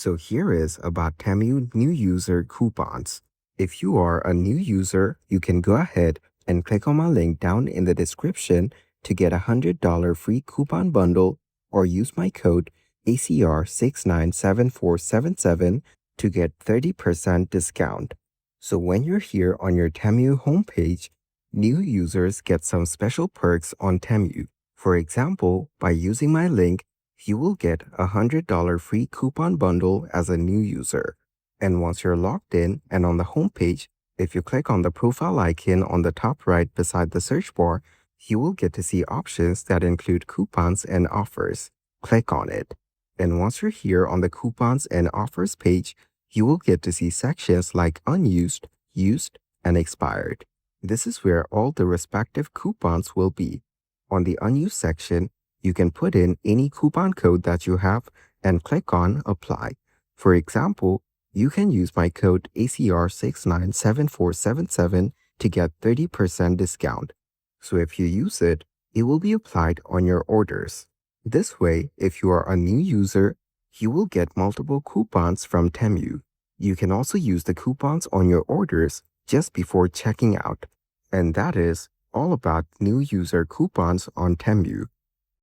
So here is about Temu new user coupons. If you are a new user, you can go ahead and click on my link down in the description to get a $100 free coupon bundle or use my code ACR697477 to get 30% discount. So when you're here on your Temu homepage, new users get some special perks on Temu. For example, by using my link, you will get a $100 free coupon bundle as a new user. And once you're logged in and on the homepage, if you click on the profile icon on the top right beside the search bar, you will get to see options that include coupons and offers. Click on it. And once you're here on the coupons and offers page, you will get to see sections like unused, used, and expired. This is where all the respective coupons will be. On the unused section, you can put in any coupon code that you have and click on Apply. For example, you can use my code ACR697477 to get 30% discount. So if you use it, it will be applied on your orders. This way, if you are a new user, you will get multiple coupons from Temu. You can also use the coupons on your orders just before checking out. And that is all about new user coupons on Temu.